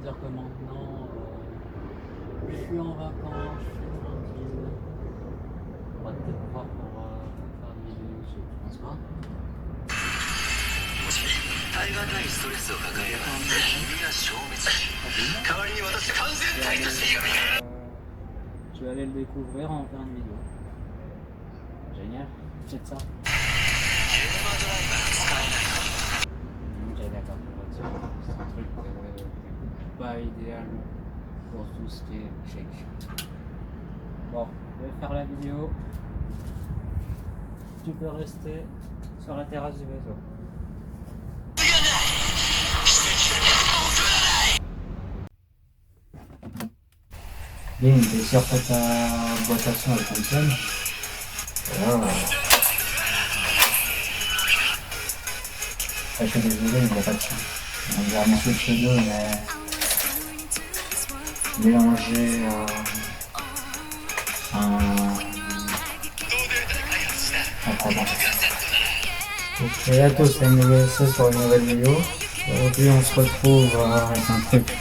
dire que maintenant, je suis en vacances, je suis tranquille. On va peut-être pouvoir faire une vidéo dessus, je pense pas. 耐え難いストレスを抱えれば君が消滅し代わりに私完全体として蘇る Je vais aller le découvrir en faire une vidéo. Génial, c'est ça. Ok, d'accord, c'est un truc pas idéal pour tout ce qui est shake. Bon, je vais faire la vidéo. Tu peux rester sur la terrasse du vaisseau. Bien, t'es sûr que ta boîte à son elle fonctionne? Voilà. Je suis désolé, il n'y a pas de son. On dirait un switch 2, mais mélangé à pardon. Ok, à tous, c'est une nouvelle chose pour une nouvelle vidéo. Aujourd'hui, on se retrouve avec un truc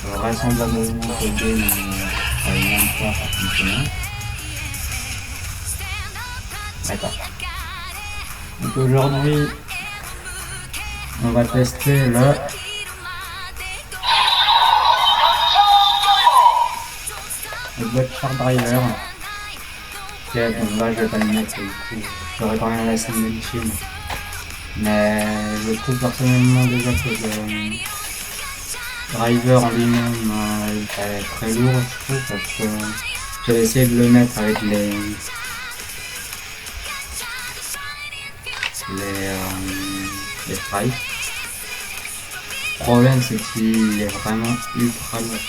vraisemblablement codé, mais même pas fonctionnant. D'accord. Donc aujourd'hui, on va tester le Blood Shark Driver. Ok, bon là je vais pas le mettre, du coup j'aurais quand même la scène de film. Mais je trouve personnellement déjà que le driver en lui-même il est très lourd, je trouve, parce que j'ai essayé de le mettre avec les strikes. Le problème c'est qu'il est vraiment ultra lourd.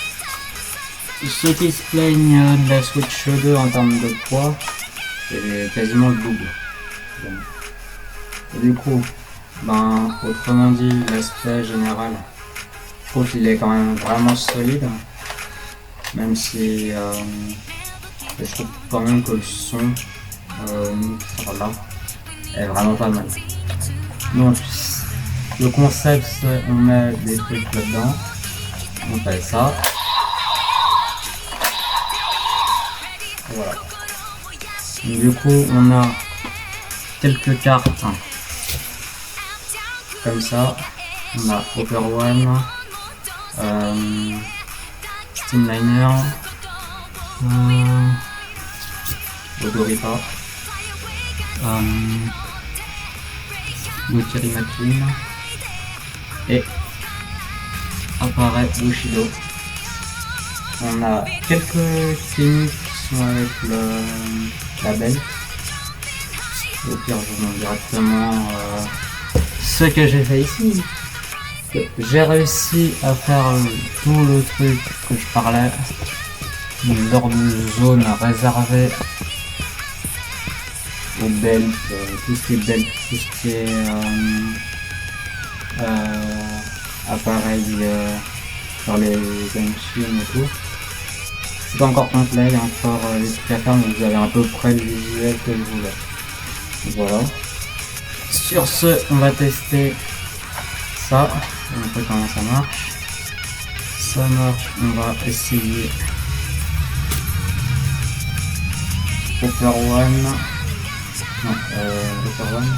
Ceux qui se plaignent de la Switch 2 en termes de poids, c'est quasiment le double. Et du coup, autrement dit, l'aspect général, je trouve qu'il est quand même vraiment solide, même si je trouve quand même que le son là est vraiment pas mal. Donc le concept c'est on met des trucs là-dedans, on fait ça. Voilà. Du coup, on a quelques cartes comme ça. On a Hopper One, Steamliner, Odoripa, Gokiri Machine et apparaît Bushido. On a quelques cliniques avec le label. Au pire, je vous montre directement ce que j'ai fait ici. J'ai réussi à faire tout le truc que je parlais, lors d'une zone réservée aux belts, tout ce qui est belt, tout ce qui est appareil sur les machines et tout. C'est pas encore complet, il y a encore des trucs à faire, mais vous avez à peu près le visuel que je voulais. Voilà. Sur ce, on va tester ça. On voit comment ça marche. Ça marche, on va essayer Hopper One. Non, Hopper One.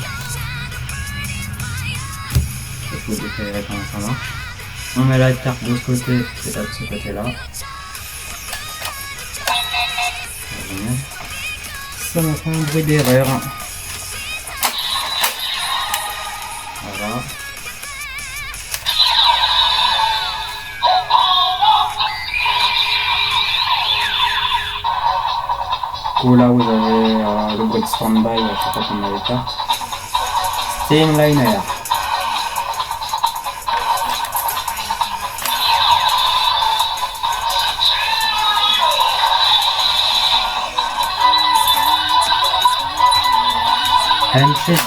Je vous décrirai comment ça marche. On met la carte de ce côté et de ce côté-là. Ça me fait un bruit d'erreur. Voilà. Ou là vous avez le bruit de stand-by à chaque fois qu'on met les cartes. Steamliner. Handshake.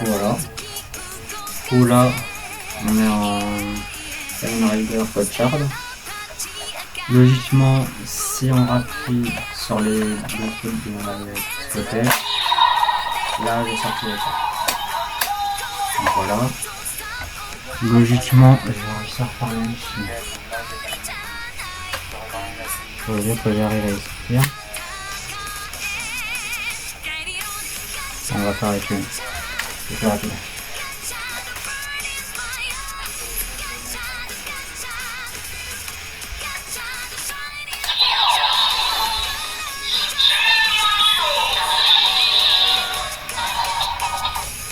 Voilà. Ou là, on est en Kamen Rider Code Shard. Logiquement, si on appuie sur les deux trucs de ce côté, là je sortirai ça. Donc voilà. Logiquement, je vais réussir par la machine. Faut dire que j'arrive à y sortir. On va faire avec une. C'est plus rapide.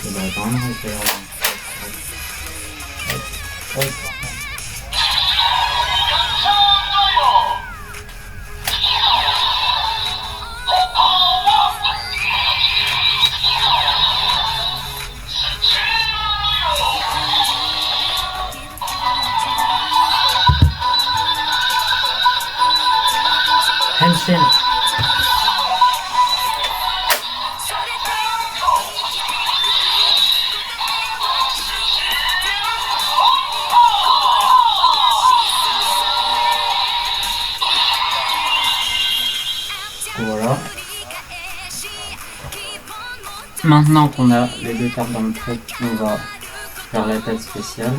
Ça doit être vraiment faire. Hop. Henshin. Voilà. Maintenant qu'on a les deux cartes dans le truc, on va faire la tête spéciale.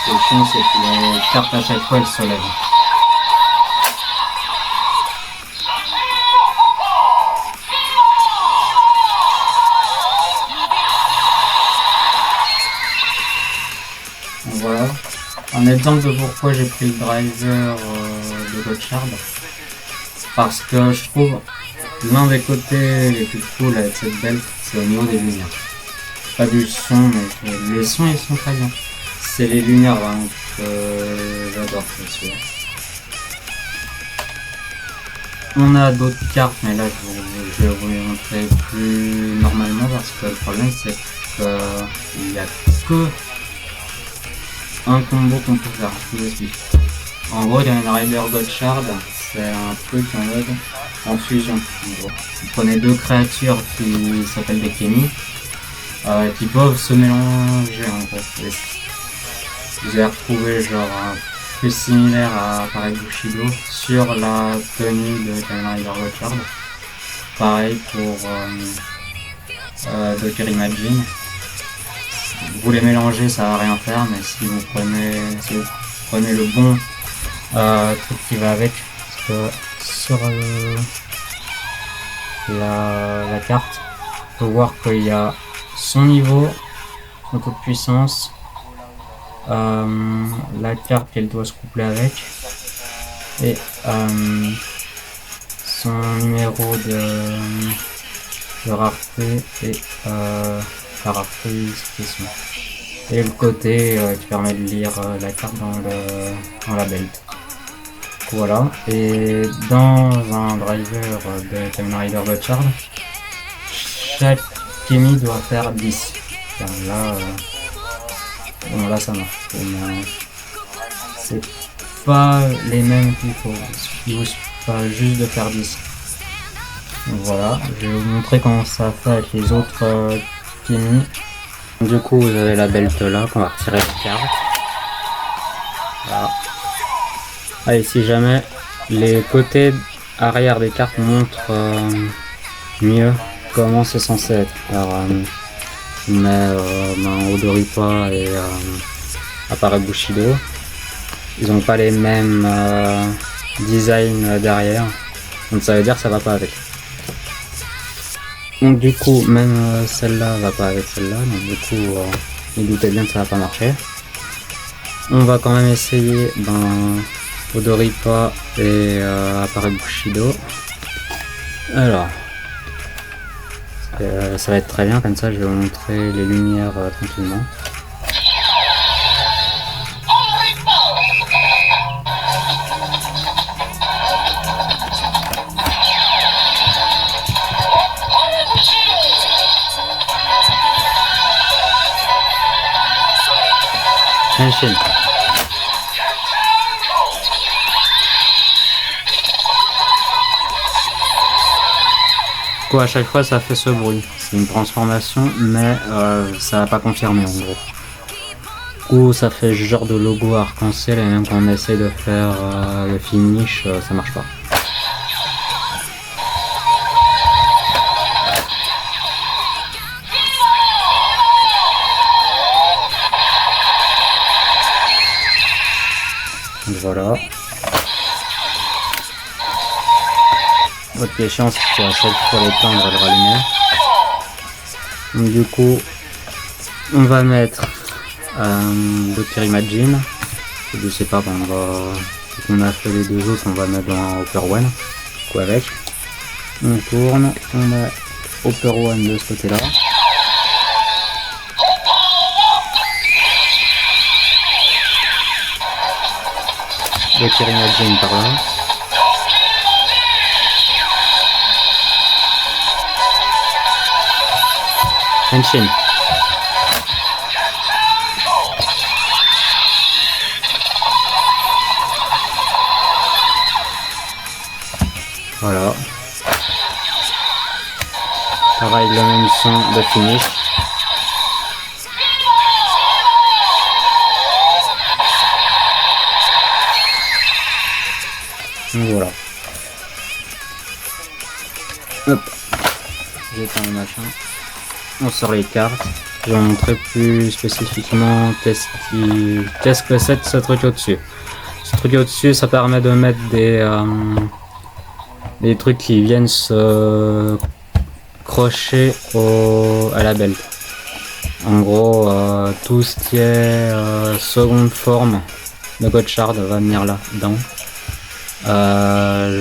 Le chiant, c'est que les cartes à chaque fois elles se lèvent. Voilà. Un exemple de pourquoi j'ai pris le driver de Gotchard. Parce que je trouve l'un des côtés les plus cool avec cette belt, c'est au niveau des lumières. Pas du son, mais les sons ils sont très bien. C'est les lumières vraiment que j'adore celui-là. On a d'autres cartes, mais là je vais vous les montrer plus normalement parce que le problème c'est qu'il n'y a que un combo qu'on peut faire. Je vous explique. En gros, il y a une Rider Gotchard, c'est un truc en mode en fusion. En gros. Vous prenez deux créatures qui s'appellent des Kemi, qui peuvent se mélanger en gros. Vous allez retrouver genre un plus similaire à pareil Bushido sur la tenue de Kamen Rider Gotchard. Pareil pour Docker Imagine. Vous les mélangez, ça va rien faire, mais si vous prenez le bon truc qui va avec, parce que sur la carte, on peut voir qu'il y a son niveau, son taux de puissance, la carte qu'elle doit se coupler avec, et son numéro de rareté et la rareté discrétion. Et le côté qui permet de lire la carte dans la belt. Voilà, et dans un driver de Kamen Rider Gotchard, chaque Kemi doit faire 10. Enfin, là, bon, là ça marche. C'est pas les mêmes qu'il faut. Il suffit pas juste de faire 10. Donc voilà, je vais vous montrer comment ça fait avec les autres Kemi. Du coup, vous avez la belt là qu'on va retirer les cartes. Voilà. Allez, si jamais les côtés arrière des cartes montrent mieux comment c'est censé être. Alors, mais Odoripa et Appareil Bushido, ils n'ont pas les mêmes designs derrière, donc ça veut dire que ça va pas avec. Donc du coup, même celle-là va pas avec celle-là, donc du coup, vous doutez bien que ça va pas marcher. On va quand même essayer Odoripa et Appareil Bushido. Alors, ça va être très bien, comme ça je vais vous montrer les lumières tranquillement. Henshin. À chaque fois ça fait ce bruit, c'est une transformation mais ça va pas confirmer en gros. coup ça fait ce genre de logo arc-en-ciel et même quand on essaie de faire le finish, ça marche pas. Donc voilà. Votre question c'est qu'il faut à chaque fois l'éteindre et le rallumer. Donc du coup, on va mettre Dr Imagine. Je sais pas, bon, on a fait les deux autres, on va mettre dans Upper One. Du coup avec. On tourne, on met Upper One de ce côté-là. Dr Imagine par là. Henshin. Voilà. Pareil, le même son de finish. Donc voilà. Hop. J'éteins le machin. On sort les cartes. Je vais montrer plus spécifiquement qu'est-ce que c'est ce truc au-dessus. Ce truc au-dessus, ça permet de mettre des trucs qui viennent se crocher à la belt. En gros, tout ce qui est seconde forme de Gotchard va venir là-dedans.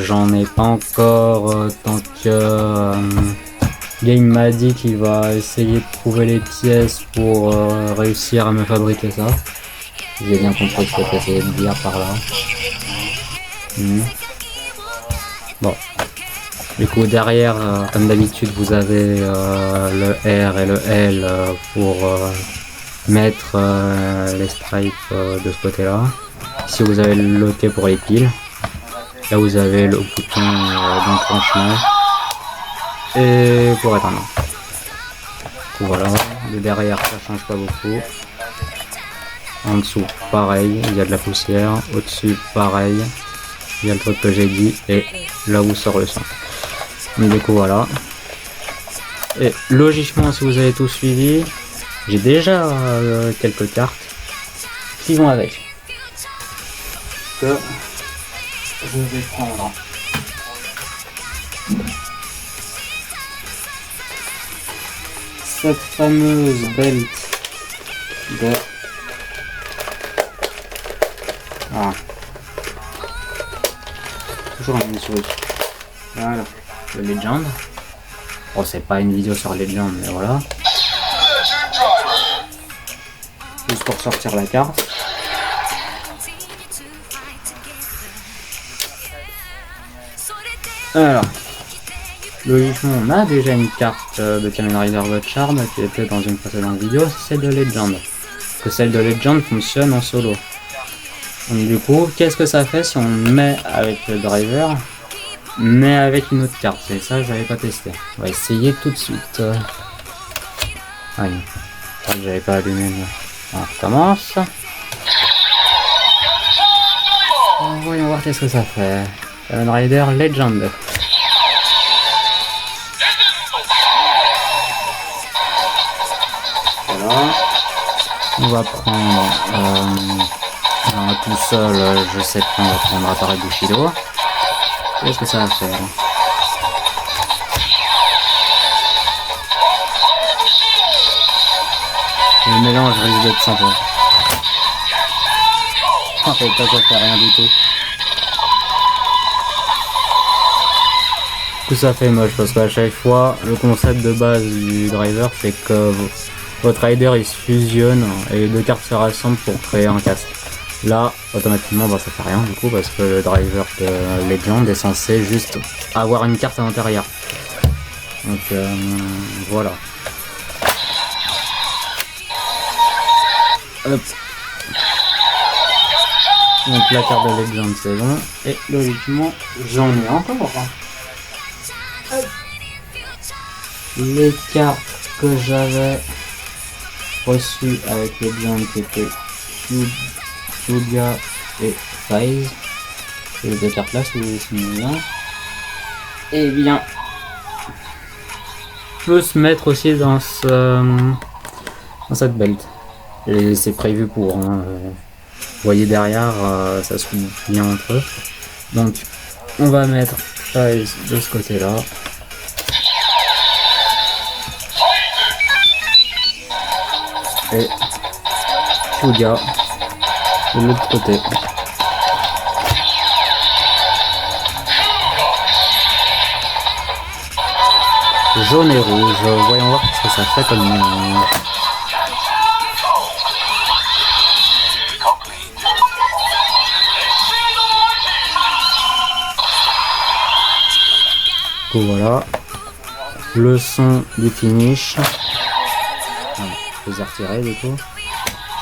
J'en ai pas encore tant que Game m'a dit qu'il va essayer de trouver les pièces pour réussir à me fabriquer ça. J'ai bien compris ce que tu essayais de dire par là. Bon. Du coup derrière, comme d'habitude, vous avez le R et le L pour mettre les stripes de ce côté là. Ici vous avez le loquet pour les piles. Là vous avez le bouton d'enclenchement. Et pour éteindre. Voilà, de derrière ça change pas beaucoup. En dessous pareil, il y a de la poussière. Au-dessus pareil, il y a le truc que j'ai dit et là où sort le son. Du coup voilà. Et logiquement si vous avez tout suivi, j'ai déjà quelques cartes qui vont avec. Que je vais prendre. Cette fameuse belt de toujours la même souris. Voilà, le Legend. Bon, c'est pas une vidéo sur Legend, mais voilà. Juste pour sortir la carte. Alors. Logiquement, on a déjà une carte de Kamen Rider Gotchard qui était dans une précédente vidéo, c'est celle de Legend. Que celle de Legend fonctionne en solo. Donc du coup, qu'est-ce que ça fait si on met avec le driver, mais avec une autre carte? C'est ça, j'avais pas testé. On va essayer tout de suite. Allez, j'avais pas allumé. On recommence. Voyons voir qu'est-ce que ça fait. Kamen Rider Legend. On va prendre tout seul, je sais pas, on va prendre l'appareil Bushido. Qu'est-ce que ça va faire? Le mélange risque d'être sympa. En fait, ça fait rien du tout. Tout ça fait moche parce qu'à chaque fois, le concept de base du driver, c'est que votre rider il se fusionne et les deux cartes se rassemblent pour créer un casque. Là, automatiquement, ça fait rien du coup parce que le driver de Legend est censé juste avoir une carte à l'intérieur. Donc voilà. Hop. Donc la carte de Legend c'est bon et logiquement j'en ai encore. Les cartes que j'avais reçues avec Legend qui étaient Julia et Five. Ces deux cartes-là, si vous vous bien. Et bien, peut se mettre aussi dans cette belt. Et c'est prévu pour. Hein. Vous voyez derrière, ça se lie bien entre eux. Donc, on va mettre Five de ce côté-là. Et Julia de l'autre côté. Jaune et rouge, voyons voir ce que ça fait comme mélange. Donc voilà, le son du finish. Voilà, je les ai retirés du coup.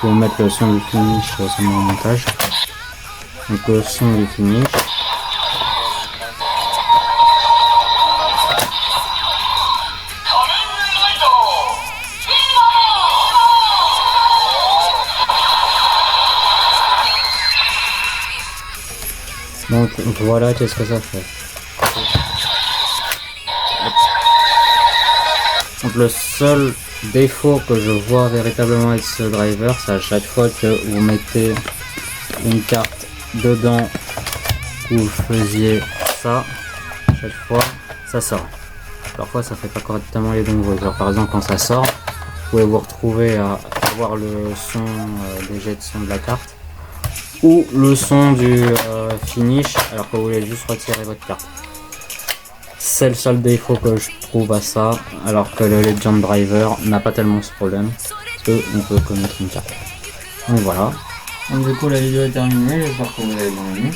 Je vais vous mettre le son du finish sur mon montage. Donc le son du finish. Donc voilà qu'est-ce que ça fait. Donc le seul défaut que je vois véritablement avec ce driver, c'est à chaque fois que vous mettez une carte dedans, que vous faisiez ça, à chaque fois ça sort. Parfois ça fait pas correctement les bons bruits. Par exemple quand ça sort, vous pouvez vous retrouver à avoir le son des jets de son de la carte ou le son du finish alors que vous voulez juste retirer votre carte. C'est le seul défaut que je trouve à ça, alors que le Legend Driver n'a pas tellement ce problème, parce qu'on peut commettre une carte. Donc voilà. Donc du coup la vidéo est terminée, j'espère que vous avez bien aimé.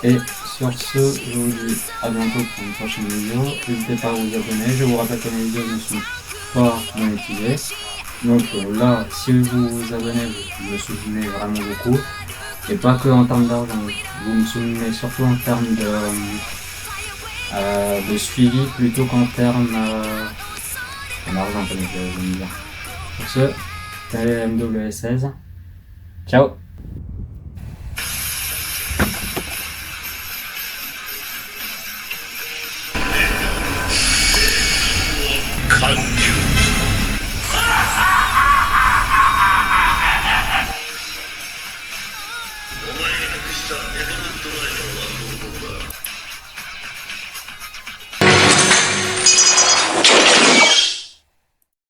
Et sur ce, je vous dis à bientôt pour une prochaine vidéo. N'hésitez pas à vous abonner, je vous rappelle que mes vidéos ne sont pas monétisées. Donc là, si vous vous abonnez, vous me soutenez vraiment beaucoup. Et pas que en termes d'argent, vous me soutenez surtout en termes de suivi plutôt qu'en termes d'argent, comme je vais me dire. Pour ce, c'était MW16. Ciao! Conjure